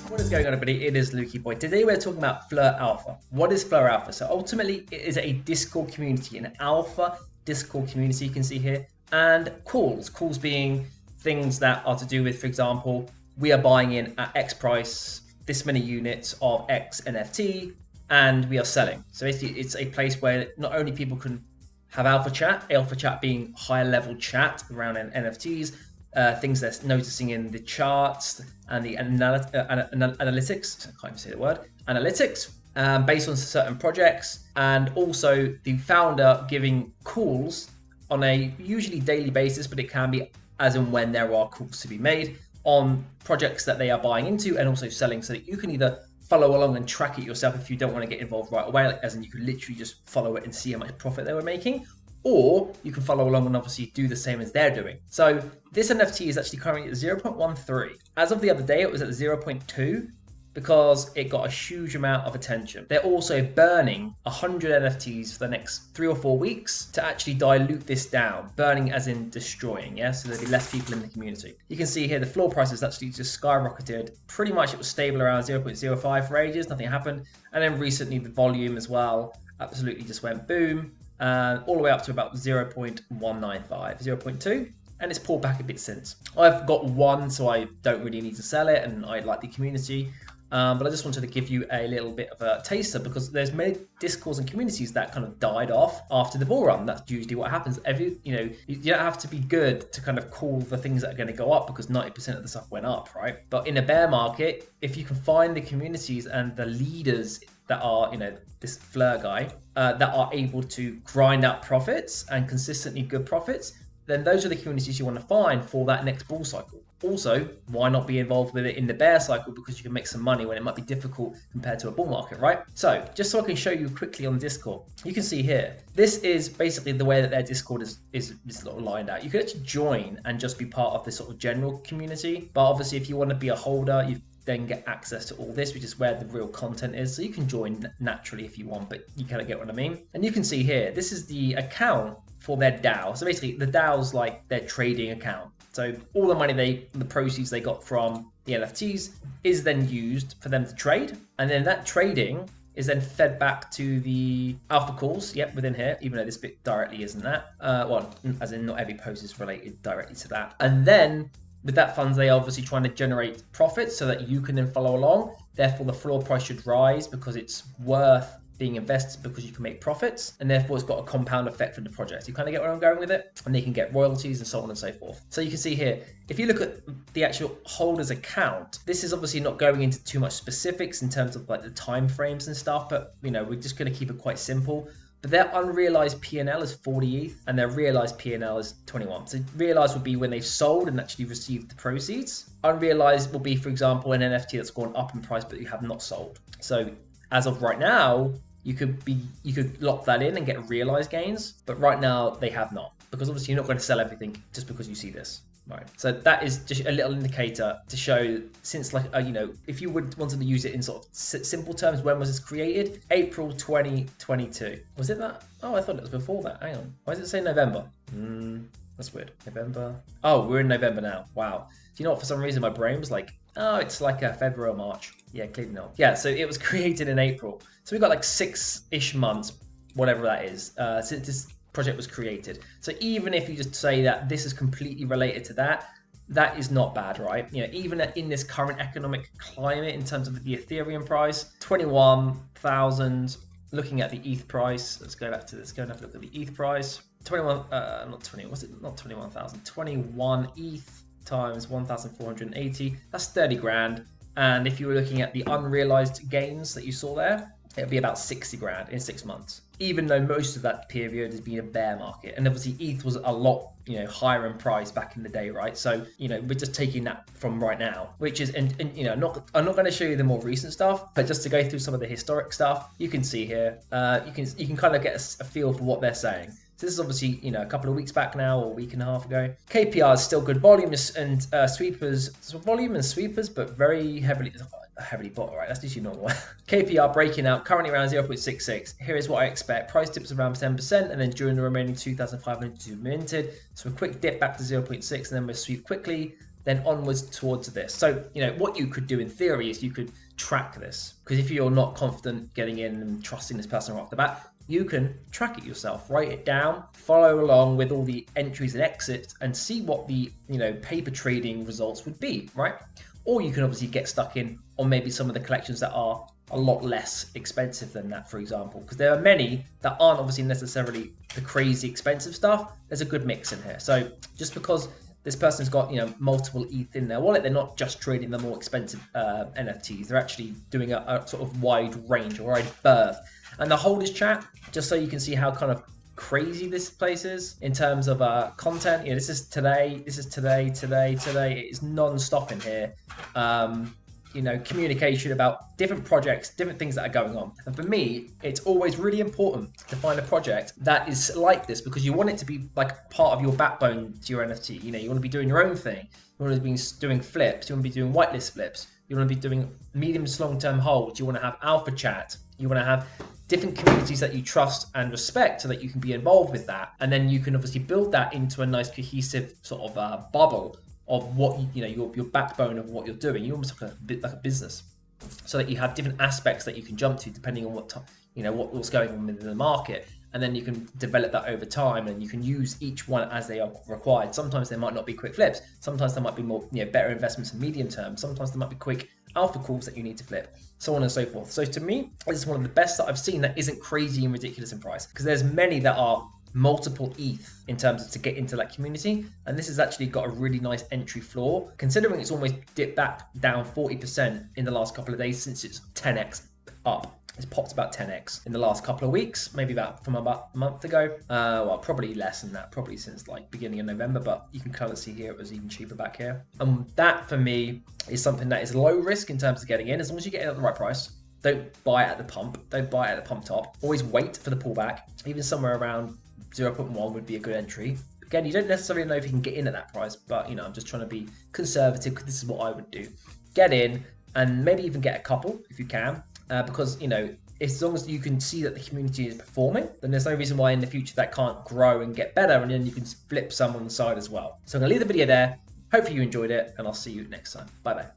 What is going on, everybody? It is Lukey Boy. Today we're talking about Flur Alpha. What is Flur Alpha? So ultimately, it is a Discord community, an alpha Discord community you can see here, and calls. Calls being things that are to do with, for example, we are buying in at X price, this many units of X NFT, and we are selling. So basically, it's a place where not only people can have alpha chat being higher level chat around NFTs, things they're noticing in the charts and the analytics, I can't even say the word, analytics, based on certain projects, and also the founder giving calls on a usually daily basis, but it can be as and when there are calls to be made on projects that they are buying into and also selling, so that you can either follow along and track it yourself if you don't want to get involved right away, like, as in you could literally just follow it and see how much profit they were making, or you can follow along and obviously do the same as they're doing. So this NFT is actually currently at 0.13. As of the other day, it was at 0.2 because it got a huge amount of attention. They're also burning 100 NFTs for the next 3 or 4 weeks to actually dilute this down. Burning as in destroying, yeah? So there'll be less people in the community. You can see here the floor price has actually just skyrocketed. Pretty much it was stable around 0.05 for ages, nothing happened. And then recently the volume as well absolutely just went boom. All the way up to about 0.195, 0.2, and it's pulled back a bit since. I've got one, so I don't really need to sell it, and I like the community. But I just wanted to give you a little bit of a taster, because there's many discords and communities that kind of died off after the bull run. That's usually what happens. You don't have to be good to kind of call the things that are going to go up, because 90% of the stuff went up, right? But in a bear market, if you can find the communities and the leaders that are, this Flur guy, that are able to grind out profits and consistently good profits, then those are the communities you want to find for that next bull cycle. Also, why not be involved with it in the bear cycle, because you can make some money when it might be difficult compared to a bull market, right? So just so I can show you quickly on Discord, you can see here, this is basically the way that their Discord is sort of lined out. You can actually join and just be part of this sort of general community, but obviously if you want to be a holder, you then get access to all this, which is where the real content is. So you can join naturally if you want, but you kind of get what I mean. And you can see here, this is the account for their DAO. So basically the DAO's like their trading account. So all the money the proceeds they got from the NFTs is then used for them to trade. And then that trading is then fed back to the alpha calls, within here, even though this bit directly isn't that. Well, as in not every post is related directly to that. And then with that funds, they are obviously trying to generate profits so that you can then follow along. Therefore, the floor price should rise because it's worth being invested, because you can make profits, and therefore it's got a compound effect for the project. You kind of get where I'm going with it, and they can get royalties and so on and so forth. So you can see here, if you look at the actual holder's account, this is obviously not going into too much specifics in terms of like the time frames and stuff, but we're just going to keep it quite simple. But their unrealized P&L is 40 ETH, and their realized P&L is 21. So realized would be when they've sold and actually received the proceeds. Unrealized will be, for example, an NFT that's gone up in price but you have not sold. So as of right now, you could lock that in and get realized gains, but right now they have not, because obviously you're not going to sell everything just because you see this. Right, so that is just a little indicator to show, since if you wanted to use it in sort of simple terms, when was this created? April 2022. Was it that? Oh, I thought it was before that. Hang on. Why does it say November? That's weird. November. Oh, we're in November now. Wow. Do you know what? For some reason, my brain was like, oh, it's like February or March. Yeah, clearly not. Yeah, so it was created in April. So we've got like 6-ish months, whatever that is, since this project was created. So even if you just say that this is completely related to that, that is not bad, right? Even in this current economic climate, in terms of the Ethereum price, 21,000. Looking at the ETH price, let's go back to this. Go and have a look at the ETH price. 21 ETH times 1,480. That's 30 grand. And if you were looking at the unrealized gains that you saw there, it would be about 60 grand in 6 months, even though most of that period has been a bear market. And obviously ETH was a lot, higher in price back in the day, right? So, we're just taking that from right now, which is, and I'm not going to show you the more recent stuff, but just to go through some of the historic stuff, you can see here, you can kind of get a feel for what they're saying. So this is obviously, a couple of weeks back now, or a week and a half ago. KPR is still good volume and sweepers, so volume and sweepers, but very heavily bought, right? That's usually normal. KPR breaking out, currently around 0.66. Here is what I expect. Price dips around 10%, and then during the remaining 2,500 to be minted. So a quick dip back to 0.6, and then we'll sweep quickly. then onwards towards this. So, what you could do in theory is you could track this, because if you're not confident getting in and trusting this person right off the bat, you can track it yourself, write it down, follow along with all the entries and exits, and see what the paper trading results would be, right? Or you can obviously get stuck in on maybe some of the collections that are a lot less expensive than that, for example, because there are many that aren't obviously necessarily the crazy expensive stuff. There's a good mix in here. So just because this person's got multiple ETH in their wallet, they're not just trading the more expensive NFTs. They're actually doing a sort of wide range or wide berth. And the holders chat, just so you can see how kind of crazy this place is in terms of content. This is today. This is today. It is non-stop in here. Communication about different projects, different things that are going on. And for me, it's always really important to find a project that is like this, because you want it to be like part of your backbone to your NFT. You want to be doing your own thing. You want to be doing flips. You want to be doing whitelist flips. You want to be doing medium to long-term holds. You want to have alpha chat. You want to have different communities that you trust and respect so that you can be involved with that. And then you can obviously build that into a nice cohesive sort of bubble of what your backbone of what you're doing. You almost like a business, so that you have different aspects that you can jump to depending on what's going on within the market, and then you can develop that over time, and you can use each one as they are required. Sometimes they might not be quick flips. Sometimes there might be more better investments in medium term. Sometimes there might be quick alpha calls that you need to flip, so on and so forth. So to me, this is one of the best that I've seen that isn't crazy and ridiculous in price, because there's many that are multiple ETH in terms of to get into that community, and this has actually got a really nice entry floor, considering it's almost dipped back down 40% in the last couple of days since it's 10x up. It's popped about 10x in the last couple of weeks, maybe from about a month ago. Well, probably less than that, probably since like beginning of November, but you can kind of see here it was even cheaper back here. And that for me is something that is low risk in terms of getting in, as long as you get in at the right price. Don't buy it at the pump. Don't buy it at the pump top. Always wait for the pullback. Even somewhere around 0.1 would be a good entry. Again, you don't necessarily know if you can get in at that price, but I'm just trying to be conservative, because this is what I would do. Get in, and maybe even get a couple if you can, because as long as you can see that the community is performing, then there's no reason why in the future that can't grow and get better, and then you can flip some on the side as well. So I'm gonna leave the video there. Hopefully you enjoyed it, and I'll see you next time. Bye bye.